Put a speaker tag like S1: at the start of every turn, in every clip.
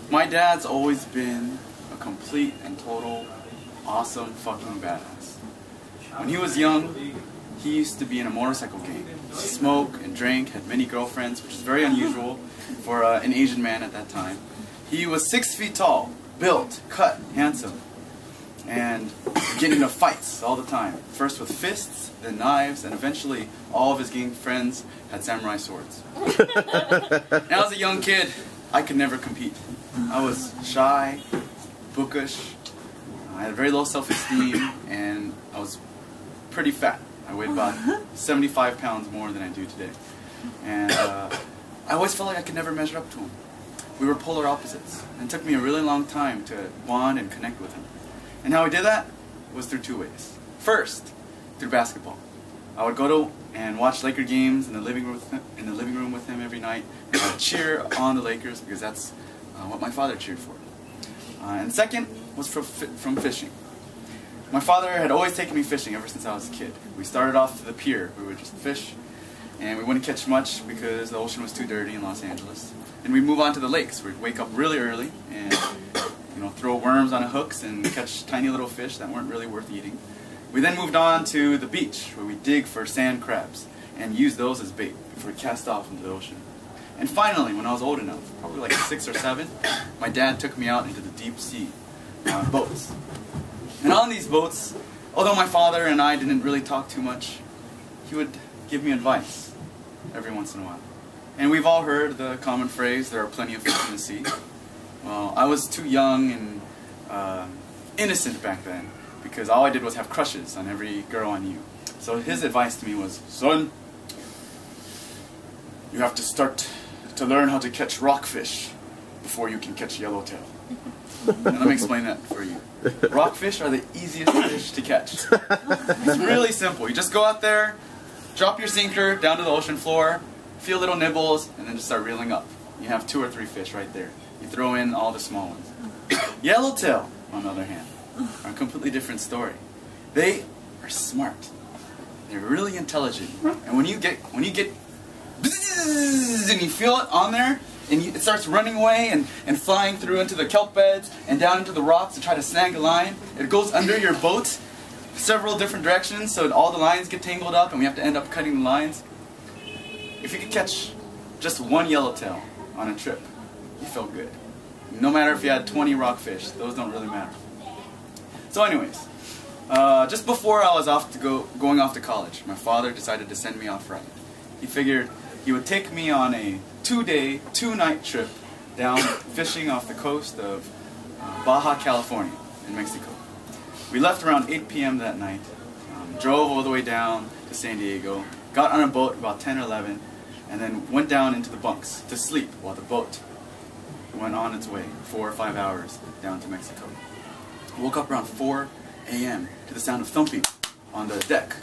S1: My dad's always been a complete and total awesome fucking badass. When he was young, he used to be in a motorcycle gang. He smoked and drank, had many girlfriends, which is very unusual for an Asian man at that time. He was 6 feet tall, built, cut, handsome, and getting into fights all the time. First with fists, then knives, and eventually all of his gang friends had samurai swords. And as a young kid, I could never compete. I was shy, bookish, I had very low self-esteem, and I was pretty fat. I weighed about 75 pounds more than I do today. And I always felt like I could never measure up to him. We were polar opposites, and it took me a really long time to bond and connect with him. And how I did that was through 2 ways. First, through basketball. I would go to and watch Laker games in the living room with him every night, and I would cheer on the Lakers because that's what my father cheered for. And second was from fishing. My father had always taken me fishing ever since I was a kid. We started off to the pier. We would just fish, and we wouldn't catch much because the ocean was too dirty in Los Angeles. And we'd move on to the lakes. We'd wake up really early and throw worms on hooks and catch tiny little fish that weren't really worth eating. We then moved on to the beach, where we dig for sand crabs and use those as bait before we cast off into the ocean. And finally, when I was old enough, probably like 6 or 7, my dad took me out into the deep sea on boats. And on these boats, although my father and I didn't really talk too much, he would give me advice every once in a while. And we've all heard the common phrase, there are plenty of fish in the sea. Well, I was too young and innocent back then, because all I did was have crushes on every girl I knew. So his advice to me was, son, you have to start to learn how to catch rockfish before you can catch yellowtail. And let me explain that for you. Rockfish are the easiest fish to catch. It's really simple. You just go out there, drop your sinker down to the ocean floor, feel little nibbles, and then just start reeling up. You have 2 or 3 fish right there. You throw in all the small ones. Yellowtail, on the other hand, are a completely different story. They are smart. They're really intelligent. And when you get and you feel it on there, and it starts running away and flying through into the kelp beds and down into the rocks to try to snag a line, it goes under your boat several different directions, so all the lines get tangled up and we have to end up cutting the lines. If you could catch just 1 yellowtail on a trip, you felt good. No matter if you had 20 rockfish, those don't really matter. So anyways, just before I was going off to college, my father decided to send me off riding. He figured he would take me on a 2-day, 2-night trip down fishing off the coast of Baja California in Mexico. We left around 8 p.m. that night, drove all the way down to San Diego, got on a boat about 10 or 11, and then went down into the bunks to sleep while the boat went on its way 4 or 5 hours down to Mexico. I woke up around 4 a.m. to the sound of thumping on the deck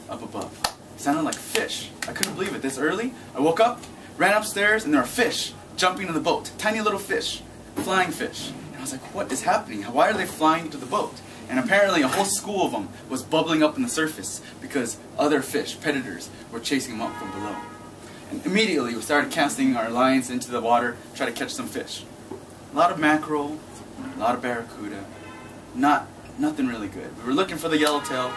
S1: up above. It sounded like fish. I couldn't believe it. This early, I woke up, ran upstairs, and there were fish jumping in the boat. Tiny little fish, flying fish. And I was like, what is happening? Why are they flying into the boat? And apparently a whole school of them was bubbling up on the surface because other fish, predators, were chasing them up from below. And immediately we started casting our lines into the water, try to catch some fish. A lot of mackerel, a lot of barracuda, nothing really good. We were looking for the yellowtail,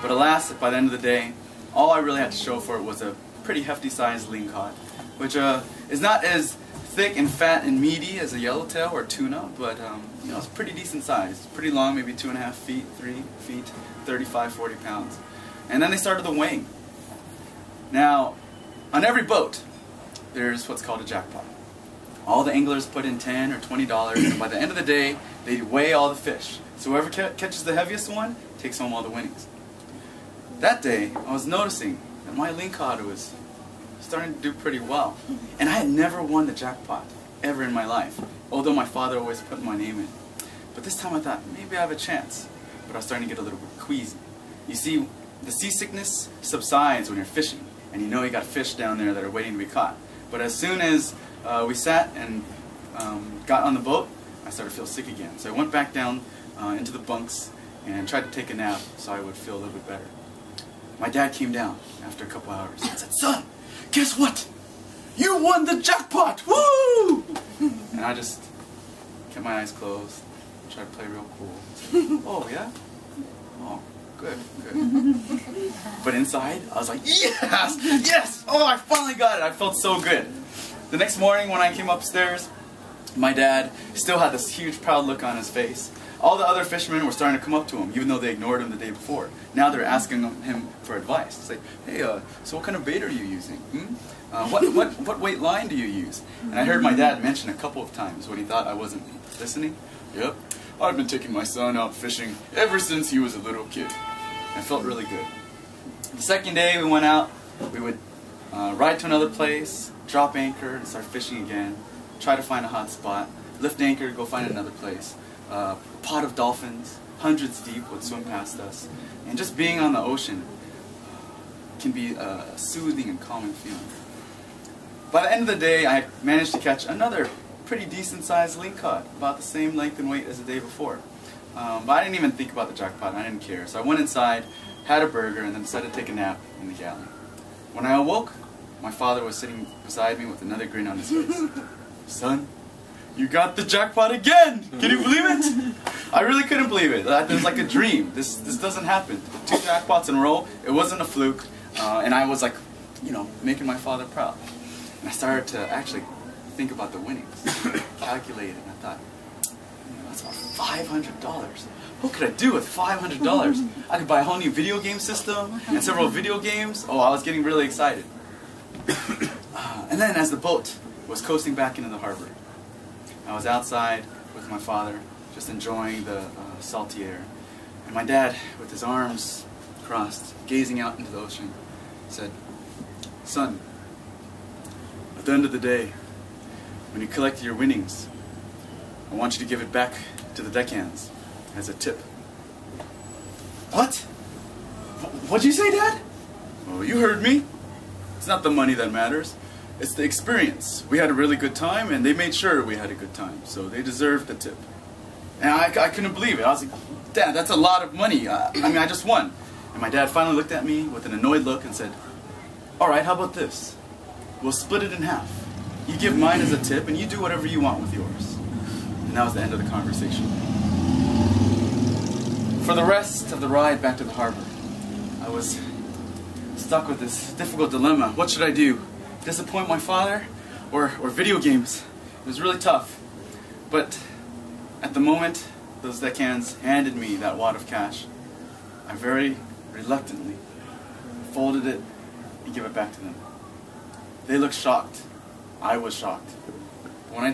S1: but alas, by the end of the day, all I really had to show for it was a pretty hefty sized lingcod, which is not as thick and fat and meaty as a yellowtail or tuna, but it's pretty decent size. It's pretty long, maybe 2.5 feet, 3 feet, 35, 40 pounds. And then they started the weighing. Now, on every boat, there's what's called a jackpot. All the anglers put in $10 or $20, and by the end of the day, they weigh all the fish. So whoever catches the heaviest one takes home all the winnings. That day, I was noticing that my lingcod was starting to do pretty well. And I had never won the jackpot, ever in my life, although my father always put my name in. But this time I thought, maybe I have a chance. But I was starting to get a little bit queasy. You see, the seasickness subsides when you're fishing, and you know you got fish down there that are waiting to be caught. But as soon as we sat and got on the boat, I started to feel sick again. So I went back down into the bunks and tried to take a nap so I would feel a little bit better. My dad came down after a couple hours and said, "Son, guess what? You won the jackpot! Woo!" And I just kept my eyes closed, tried to play real cool. Oh, yeah? Oh, good, good. But inside, I was like, yes! Yes! Oh, I finally got it! I felt so good. The next morning when I came upstairs, my dad still had this huge proud look on his face. All the other fishermen were starting to come up to him, even though they ignored him the day before. Now they're asking him for advice. It's like, hey, so what kind of bait are you using? What weight line do you use? And I heard my dad mention a couple of times when he thought I wasn't listening. Yep, I've been taking my son out fishing ever since he was a little kid. I felt really good. The second day we went out, we would ride to another place, drop anchor, and start fishing again. Try to find a hot spot, lift anchor, go find another place. A pod of dolphins, hundreds deep, would swim past us. And just being on the ocean can be a soothing and calming feeling. By the end of the day, I managed to catch another pretty decent sized lingcod, about the same length and weight as the day before. But I didn't even think about the jackpot, I didn't care. So I went inside, had a burger, and then decided to take a nap in the galley. When I awoke, my father was sitting beside me with another grin on his face. Son, you got the jackpot again! Can you believe it? I really couldn't believe it. It was like a dream. This doesn't happen. 2 jackpots in a row. It wasn't a fluke. And I was like, you know, making my father proud. And I started to actually think about the winnings. Calculate it. And I thought, that's about $500. What could I do with $500? I could buy a whole new video game system and several video games. Oh, I was getting really excited. And then as the boat was coasting back into the harbor, I was outside with my father, just enjoying the salty air. And my dad, with his arms crossed, gazing out into the ocean, said, Son, at the end of the day, when you collect your winnings, I want you to give it back to the deckhands as a tip. What? What'd you say, Dad? Oh, you heard me. It's not the money that matters. It's the experience. We had a really good time, and they made sure we had a good time, so they deserved the tip. And I couldn't believe it. I was like, Dad, that's a lot of money. I mean, I just won. And my dad finally looked at me with an annoyed look and said, all right, how about this? We'll split it in half. You give mine as a tip, and you do whatever you want with yours. And that was the end of the conversation. For the rest of the ride back to the harbor, I was stuck with this difficult dilemma. What should I do? Disappoint my father or video games? It was really tough. But at the moment those deckhands handed me that wad of cash, I very reluctantly folded it and gave it back to them. They looked shocked. I was shocked. When I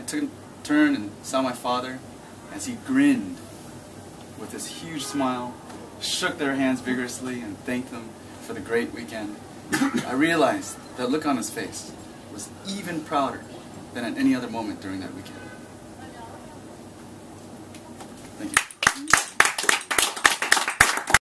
S1: turned and saw my father, as he grinned with this huge smile, shook their hands vigorously and thanked them for the great weekend, I realized that look on his face was even prouder than at any other moment during that weekend.